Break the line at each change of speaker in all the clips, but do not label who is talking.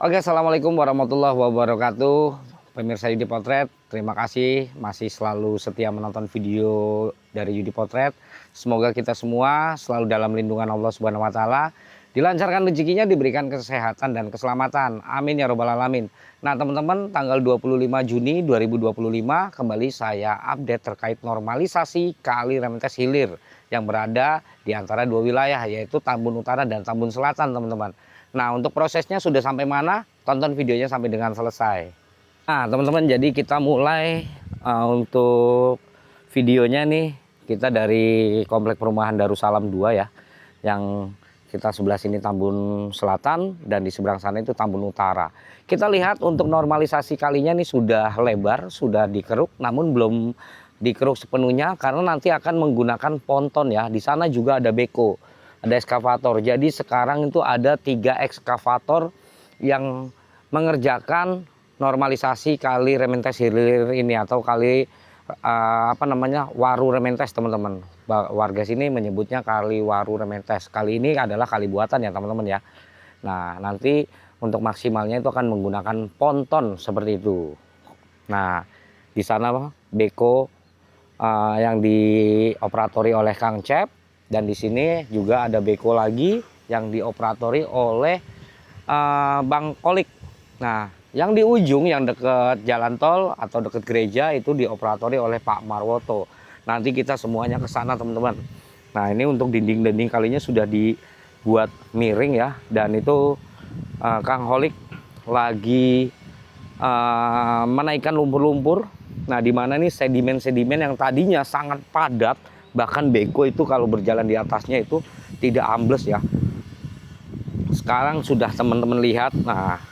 Oke, assalamualaikum warahmatullahi wabarakatuh. Pemirsa Yudi Potret, terima kasih masih selalu setia menonton video dari Yudi Potret. Semoga kita semua selalu dalam lindungan Allah Subhanahu wa Ta'ala, dilancarkan rezekinya, diberikan kesehatan dan keselamatan. Amin ya Robbal 'Alamin. Nah, teman-teman, tanggal 25 Juni 2025 kembali saya update terkait normalisasi Kali Rementes Hilir yang berada di antara dua wilayah, yaitu Tambun Utara dan Tambun Selatan, teman-teman. Nah, untuk prosesnya sudah sampai mana? Tonton videonya sampai dengan selesai. Nah, teman-teman, jadi kita mulai untuk videonya nih. Kita dari Komplek Perumahan Darussalam 2 ya. Yang kita sebelah sini Tambun Selatan dan di seberang sana itu Tambun Utara. Kita lihat untuk normalisasi kalinya nih sudah lebar, sudah dikeruk, namun belum dikeruk sepenuhnya karena nanti akan menggunakan ponton ya. Di sana juga ada beko, ada ekskavator. Jadi sekarang itu ada 3 ekskavator yang mengerjakan normalisasi Kali Rementes Hilir ini atau kali Waru Rementes, teman-teman. Warga sini menyebutnya Kali Waru Rementes. Kali ini adalah kali buatan ya, teman-teman ya. Nah, nanti untuk maksimalnya itu akan menggunakan ponton seperti itu. Nah, di sana beko yang dioperatori oleh Kang Cep. Dan di sini juga ada beko lagi yang dioperatori oleh Bang Kolik. Nah, yang di ujung yang dekat jalan tol atau dekat gereja itu dioperatori oleh Pak Marwoto. Nanti kita semuanya ke sana, teman-teman. Nah, ini untuk dinding-dinding kalinya sudah dibuat miring ya, dan itu Kang Holik lagi menaikkan lumpur-lumpur. Nah, di mana nih sedimen-sedimen yang tadinya sangat padat, bahkan beko itu kalau berjalan di atasnya itu tidak ambles ya. Sekarang sudah teman-teman lihat, nah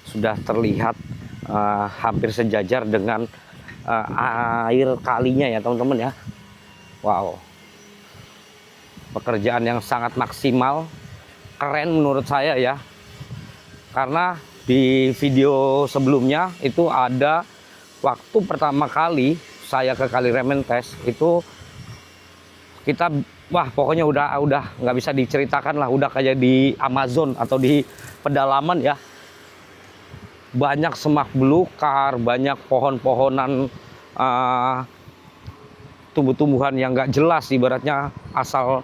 sudah terlihat hampir sejajar dengan air kalinya ya, teman-teman ya. Wow, pekerjaan yang sangat maksimal, keren menurut saya ya. Karena di video sebelumnya itu ada waktu pertama kali saya ke Kali Rementes itu kita pokoknya udah nggak bisa diceritakan lah, udah kayak di Amazon atau di pedalaman ya. Banyak semak belukar, banyak pohon-pohonan, tumbuh-tumbuhan yang nggak jelas, ibaratnya asal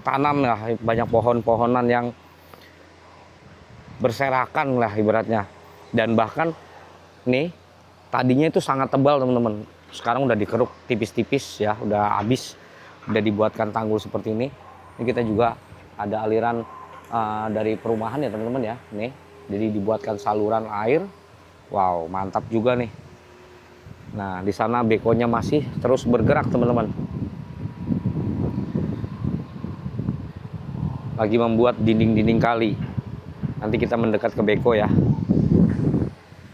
tanam lah, banyak pohon-pohonan yang berserakan lah ibaratnya. Dan bahkan nih tadinya itu sangat tebal, teman-teman. Sekarang udah dikeruk tipis-tipis ya, udah habis, udah dibuatkan tanggul seperti ini. Ini kita juga ada aliran dari perumahan ya, teman-teman ya. Nih, jadi dibuatkan saluran air. Wow, mantap juga nih. Nah, di sana bekonya masih terus bergerak, teman-teman. Lagi membuat dinding-dinding kali. Nanti kita mendekat ke beko ya.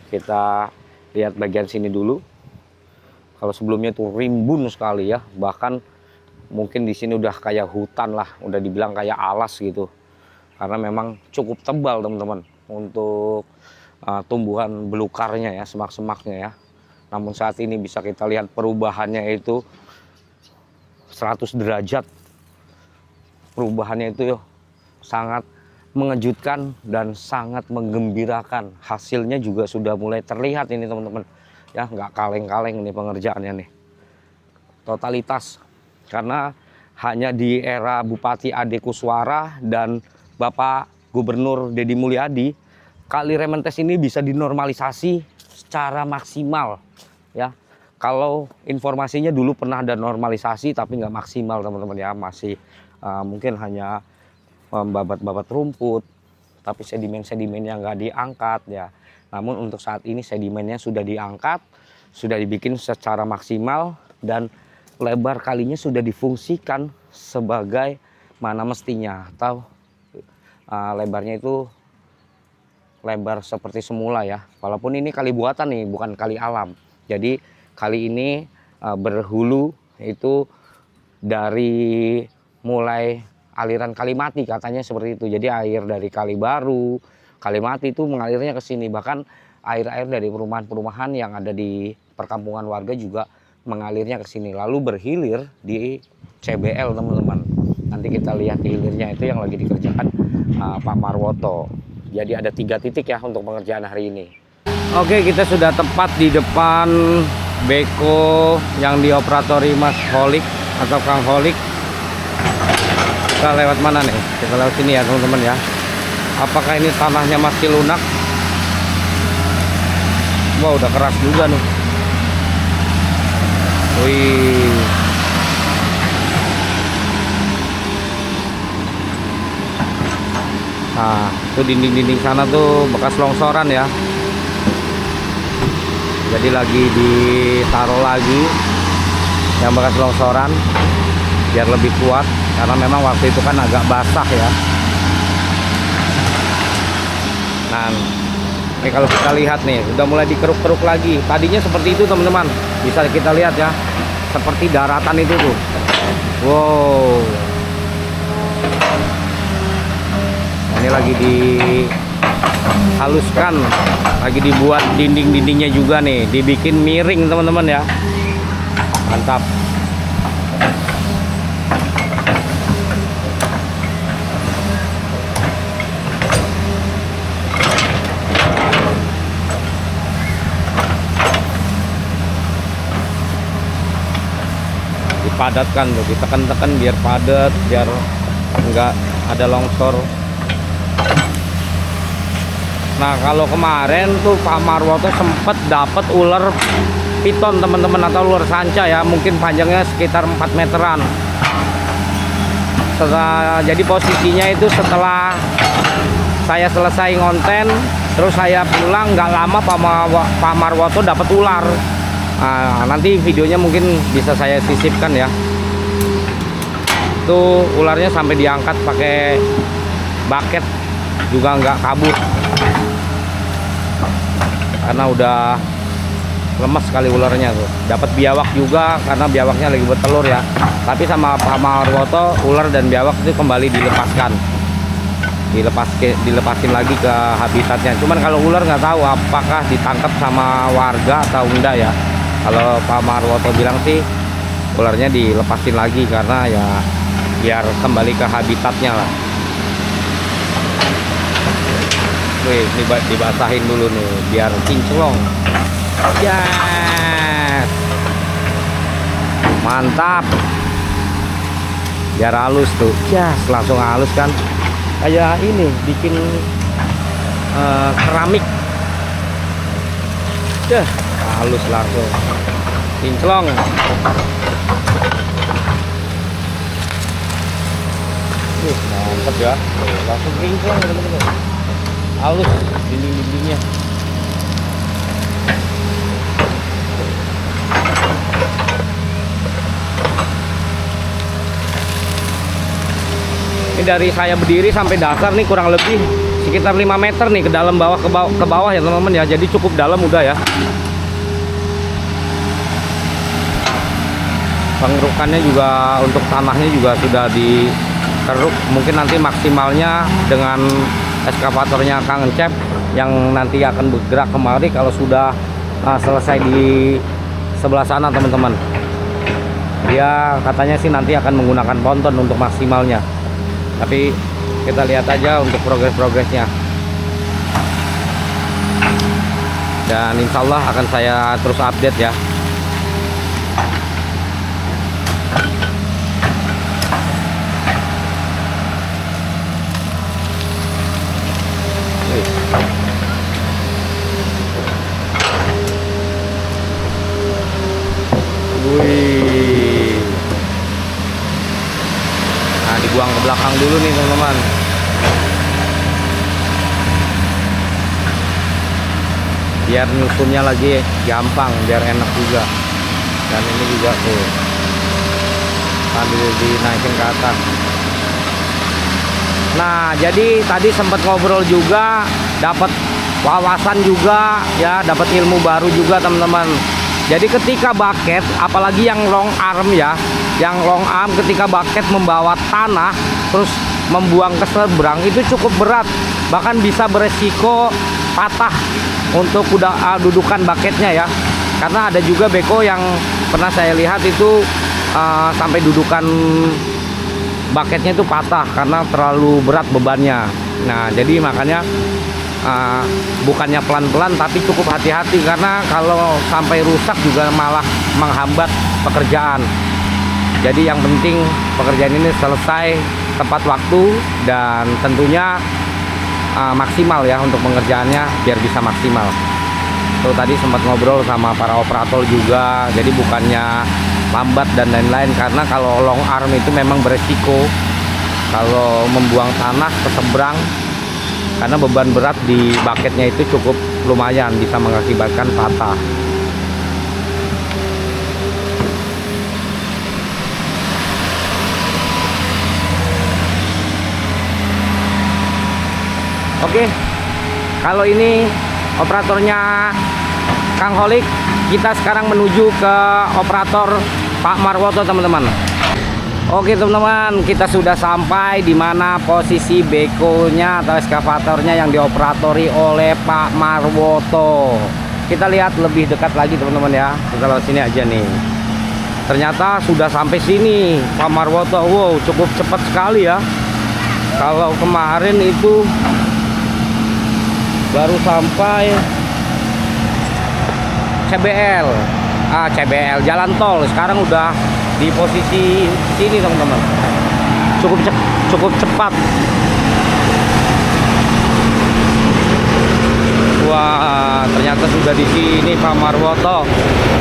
Kita lihat bagian sini dulu. Kalau sebelumnya itu rimbun sekali ya, bahkan mungkin di sini udah kayak hutan lah, udah dibilang kayak alas gitu. Karena memang cukup tebal, teman-teman, untuk tumbuhan belukarnya ya, semak-semaknya ya. Namun saat ini bisa kita lihat perubahannya itu 100 derajat. Perubahannya itu sangat mengejutkan dan sangat menggembirakan. Hasilnya juga sudah mulai terlihat ini, teman-teman. Ya, nggak kaleng-kaleng ini pengerjaannya nih. Totalitas. Karena hanya di era Bupati Ade Kuswara dan Bapak Gubernur Deddy Mulyadi, Kali Rementes ini bisa dinormalisasi secara maksimal ya. Kalau informasinya dulu pernah ada normalisasi tapi nggak maksimal, teman-teman ya, masih mungkin hanya membabat-babat rumput, tapi sedimen-sedimennya nggak diangkat ya. Namun untuk saat ini sedimennya sudah diangkat, sudah dibikin secara maksimal, dan lebar kalinya sudah difungsikan sebagai mana mestinya, atau lebarnya itu lebar seperti semula ya. Walaupun ini kali buatan nih, bukan kali alam. Jadi kali ini berhulu itu dari mulai aliran Kalimati, katanya seperti itu. Jadi air dari Kali Baru, Kalimati itu mengalirnya ke sini. Bahkan air-air dari perumahan-perumahan yang ada di perkampungan warga juga mengalirnya ke sini. Lalu berhilir di CBL, teman-teman. Nanti kita lihat hilirnya itu yang lagi dikerjakan Pak Marwoto. Jadi ada 3 titik ya untuk pengerjaan hari ini. Oke, kita sudah tepat di depan beko yang dioperatori Mas Holik atau Kang Holik. Kita lewat mana nih? Kita lewat sini ya teman-teman ya. Apakah ini tanahnya masih lunak? Wah, udah keras juga nih. Wih. Nah, itu dinding-dinding sana tuh bekas longsoran ya. Jadi lagi ditaruh lagi yang bekas longsoran biar lebih kuat, karena memang waktu itu kan agak basah ya. Nah, ini kalau kita lihat nih udah mulai dikeruk-keruk lagi. Tadinya seperti itu teman-teman, bisa kita lihat ya, seperti daratan itu tuh. Wow. Ini lagi dihaluskan, lagi dibuat dinding-dindingnya juga nih, dibikin miring teman-teman ya. Mantap. Dipadatkan tuh, ditekan-tekan biar padat, biar enggak ada longsor. Nah, kalau kemarin tuh Pak Marwoto sempet dapat ular piton teman-teman, atau ular sanca ya, mungkin panjangnya sekitar 4 meteran. Jadi posisinya itu setelah saya selesai ngonten, terus saya pulang, nggak lama Pak Marwoto dapat ular. Nah, nanti videonya mungkin bisa saya sisipkan ya. Itu ularnya sampai diangkat pakai bucket juga nggak kabur, karena udah lemes sekali ularnya tuh. Dapat biawak juga karena biawaknya lagi bertelur ya. Tapi sama Pak Marwoto ular dan biawak itu kembali dilepaskan, dilepasin lagi ke habitatnya. Cuman kalau ular nggak tahu apakah ditangkap sama warga atau enggak ya. Kalau Pak Marwoto bilang sih ularnya dilepasin lagi karena ya biar kembali ke habitatnya lah. Wih, ini dibasahin dulu nih biar kinclong. Yes, mantap. Biar halus tuh. Yes, langsung halus kan. Kayak ini bikin keramik. Yes, halus langsung. Kinclong. Mantap ya. Langsung kinclong teman-teman. Halus dinding-dindingnya. Ini dari saya berdiri sampai dasar nih kurang lebih sekitar 5 meter nih ke dalam bawah ke bawah ya teman-teman ya. Jadi cukup dalam udah ya. Pengerukannya juga untuk tanahnya juga sudah dikeruk. Mungkin nanti maksimalnya dengan eskavatornya Kang Encep yang nanti akan bergerak kemari kalau sudah selesai di sebelah sana teman-teman. Dia katanya sih nanti akan menggunakan ponton untuk maksimalnya. Tapi kita lihat aja untuk progresnya. Dan insya Allah akan saya terus update ya. Wih. Nah, dibuang ke belakang dulu nih teman-teman. Biar nyusunnya lagi gampang, biar enak juga. Dan ini juga tuh sambil dinaikin ke atas. Nah, jadi tadi sempat ngobrol juga, dapat wawasan juga ya, dapat ilmu baru juga teman-teman. Jadi ketika bucket, apalagi yang long arm ya, yang long arm ketika bucket membawa tanah terus membuang ke seberang itu cukup berat, bahkan bisa beresiko patah untuk dudukan bucketnya ya. Karena ada juga beko yang pernah saya lihat itu sampai dudukan bucketnya itu patah karena terlalu berat bebannya. Nah, jadi makanya uh, bukannya pelan-pelan tapi cukup hati-hati, karena kalau sampai rusak juga malah menghambat pekerjaan. Jadi yang penting pekerjaan ini selesai tepat waktu dan tentunya maksimal ya untuk pengerjaannya biar bisa maksimal. Tuh tadi sempat ngobrol sama para operator juga, jadi bukannya lambat dan lain-lain, karena kalau long arm itu memang beresiko kalau membuang tanah ke seberang, karena beban berat di bucketnya itu cukup lumayan, bisa mengakibatkan patah. Oke, kalau ini operatornya Kang Holik, kita sekarang menuju ke operator Pak Marwoto, teman-teman. Oke teman-teman, kita sudah sampai di mana posisi bekonya atau eskavatornya yang dioperatori oleh Pak Marwoto. Kita lihat lebih dekat lagi teman-teman ya. Kita lewat sini aja nih. Ternyata sudah sampai sini Pak Marwoto. Wow, cukup cepat sekali ya. Kalau kemarin itu baru sampai CBL, CBL jalan tol. Sekarang udah di posisi sini teman-teman. Cukup cepat. Wah, ternyata sudah di sini Pak Marwoto.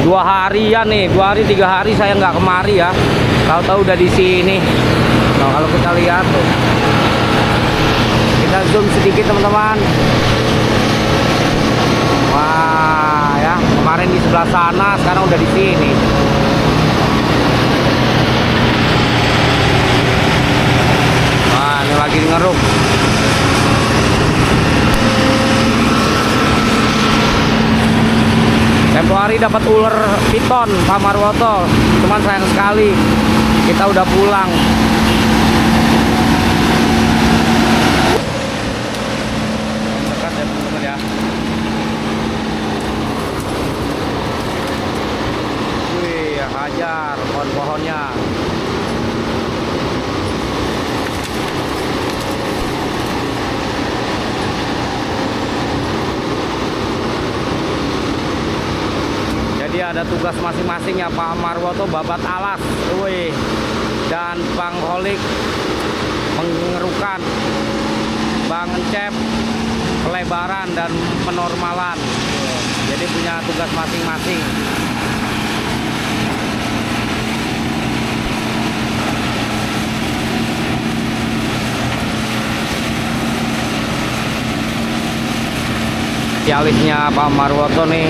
2 harian nih, 2 hari 3 hari saya nggak kemari ya. Tahu-tahu udah di sini. Nah, kalau kita lihat tuh, kita zoom sedikit teman-teman. Wah ya, kemarin di sebelah sana, sekarang udah di sini. Wah, ini lagi ngeruk. Tempo hari dapat ular piton Pak Marwoto, cuman sayang sekali kita udah pulang. Dekat ya teman-teman ya. Hajar pohon-pohonnya. Jadi ada tugas masing-masing ya, Pak Marwoto babat alas, wih, dan Bang Holik mengerukan, Bang Encep pelebaran dan penormalan. Jadi punya tugas masing-masing. Spesialisnya Pak Marwoto nih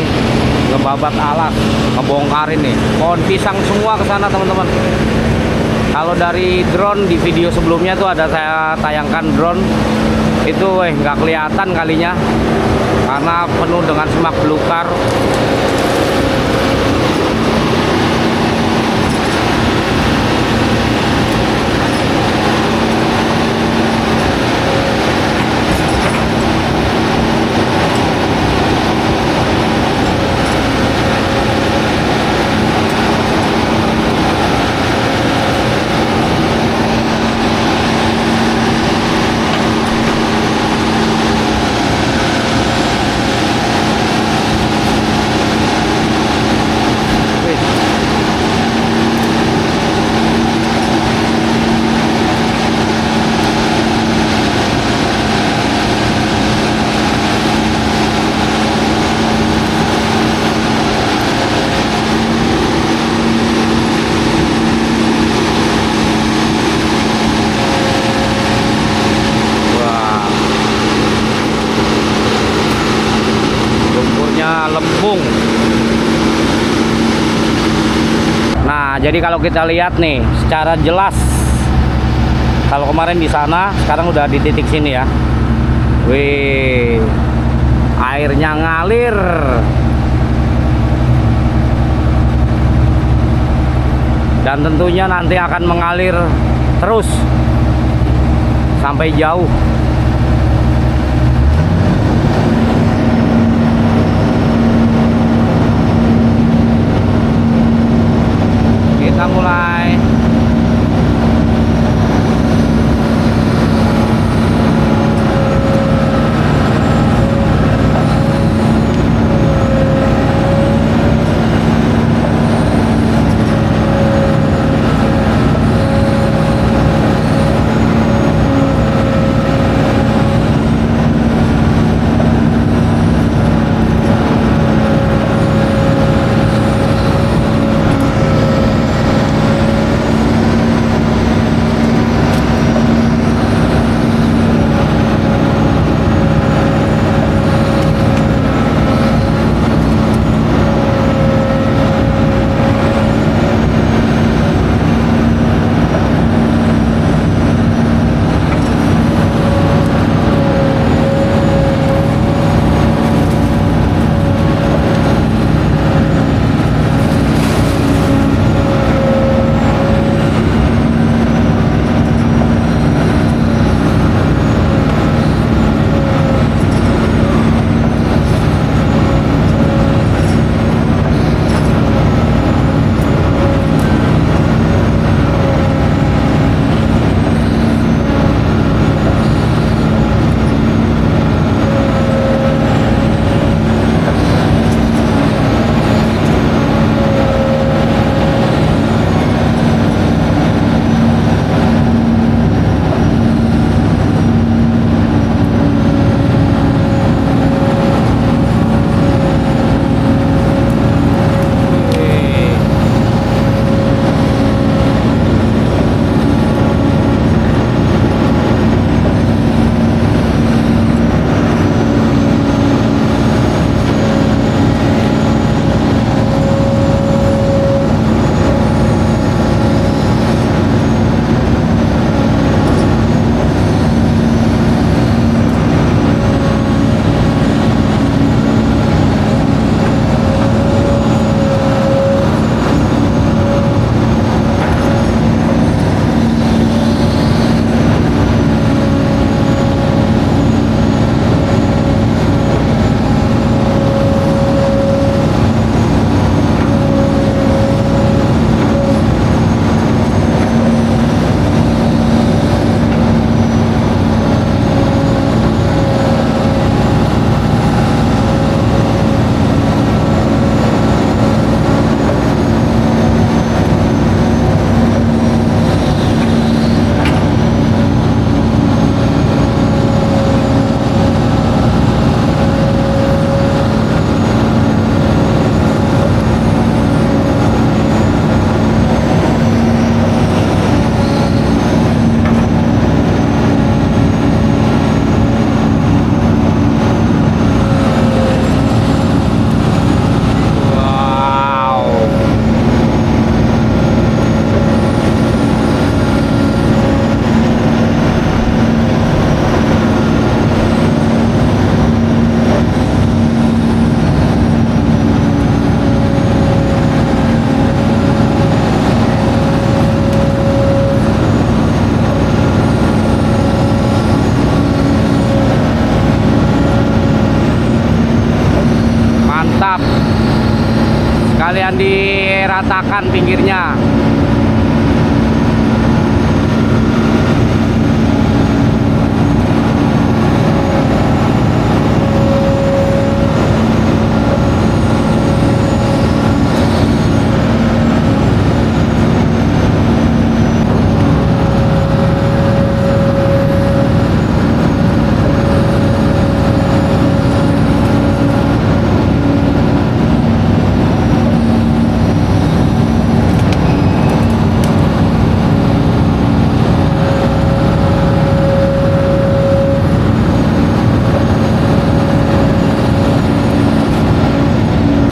ngebabat alas, ngebongkarin nih pohon pisang semua ke sana teman-teman. Kalau dari drone di video sebelumnya tuh ada saya tayangkan drone itu, nggak kelihatan kalinya karena penuh dengan semak belukar. Lempung. Nah, jadi kalau kita lihat nih secara jelas, kalau kemarin di sana, sekarang udah di titik sini ya. Wih, airnya ngalir. Dan tentunya nanti akan mengalir terus sampai jauh. Kita mulai. sekalian diratakan pinggirnya.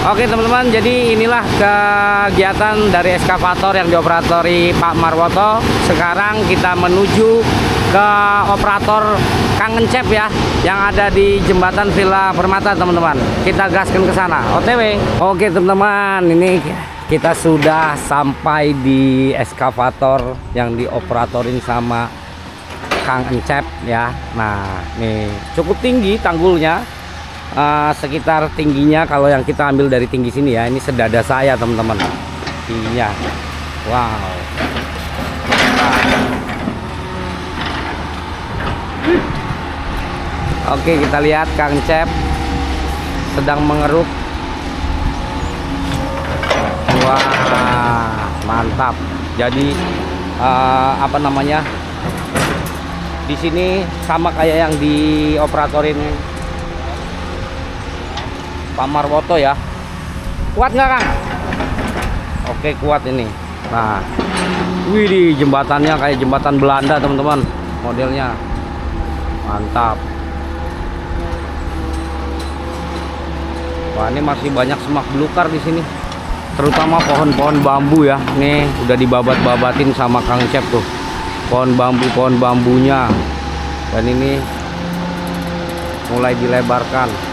Oke teman-teman, jadi inilah kegiatan dari eskavator yang dioperatori Pak Marwoto. Sekarang kita menuju ke operator Kang Encep ya, yang ada di jembatan Villa Permata teman-teman. Kita gaskan ke sana, OTW. Oke teman-teman, ini kita sudah sampai di eskavator yang dioperatorin sama Kang Encep ya. Nah, nih cukup tinggi tanggulnya. Sekitar tingginya kalau yang kita ambil dari tinggi sini ya, ini sedada saya teman-teman tingginya. Wow. Oke, kita lihat Kang Encep sedang mengeruk. Wah, mantap. Jadi apa namanya, di sini sama kayak yang dioperatorin Pak Marwoto ya. Kuat nggak Kang? Oke, kuat ini. Nah, wih, di jembatannya kayak jembatan Belanda teman-teman modelnya. Mantap. Wah, ini masih banyak semak belukar di sini, terutama pohon-pohon bambu ya. Nih udah dibabat-babatin sama Kang Encep tuh, pohon bambunya, dan ini mulai dilebarkan.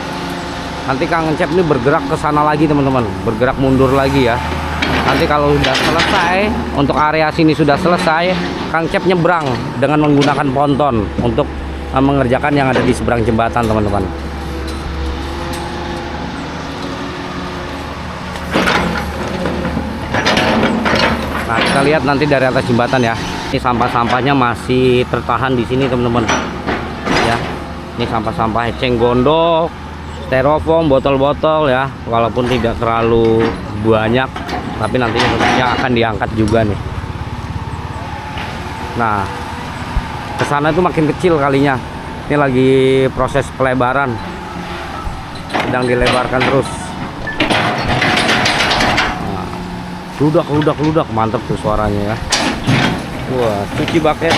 Nanti Kang Encep ini bergerak ke sana lagi teman-teman, bergerak mundur lagi ya. Nanti kalau sudah selesai, untuk area sini sudah selesai, Kang Encep nyebrang dengan menggunakan ponton untuk mengerjakan yang ada di seberang jembatan teman-teman. Nah, kita lihat nanti dari atas jembatan ya. Ini sampah-sampahnya masih tertahan di sini teman-teman. Ya, ini sampah-sampah eceng gondok, styrofoam, botol-botol ya, walaupun tidak terlalu banyak, tapi nantinya tentunya akan diangkat juga nih. Nah, ke sana itu makin kecil kalinya. Ini lagi proses pelebaran, sedang dilebarkan terus. Nah, ludak, mantap tuh suaranya ya. Wah, cuci bucket.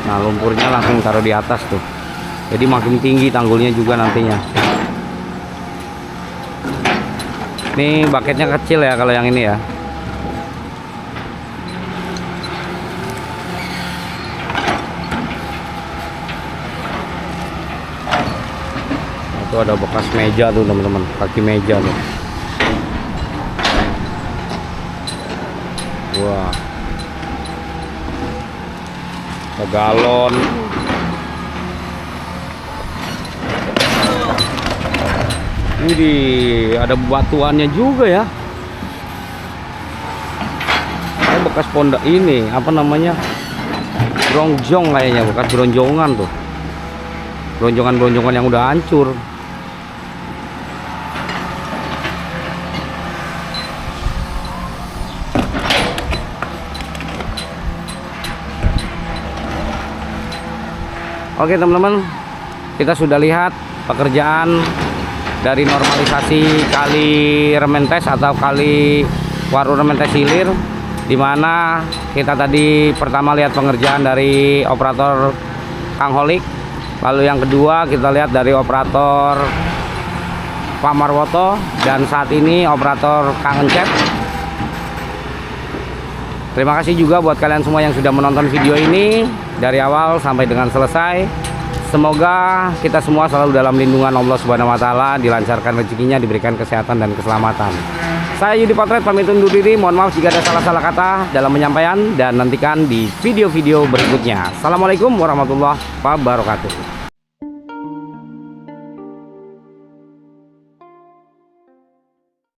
Nah, lumpurnya langsung taruh di atas tuh, jadi makin tinggi tanggulnya juga nantinya. Ini bucketnya kecil ya kalau yang ini ya. Itu ada bekas meja tuh teman-teman, kaki meja tuh. Wah, ada galon. Ini ada batuannya juga ya. Ini bekas pondok ini, apa namanya, bronjong kayaknya, bekas bronjongan tuh, bronjongan yang udah hancur. Oke teman-teman, kita sudah lihat pekerjaan dari normalisasi kali Rementes atau kali Waru Rementes Hilir, dimana kita tadi pertama lihat pengerjaan dari operator Kang Holik, lalu yang kedua kita lihat dari operator Pak Marwoto, dan saat ini operator Kang Encep. Terima kasih juga buat kalian semua yang sudah menonton video ini dari awal sampai dengan selesai. Semoga kita semua selalu dalam lindungan Allah Subhanahu wa taala, dilancarkan rezekinya, diberikan kesehatan dan keselamatan. Saya Yudi Potret pamit undur diri. Mohon maaf jika ada salah-salah kata dalam menyampaikan, dan nantikan di video-video berikutnya. Assalamualaikum warahmatullahi wabarakatuh.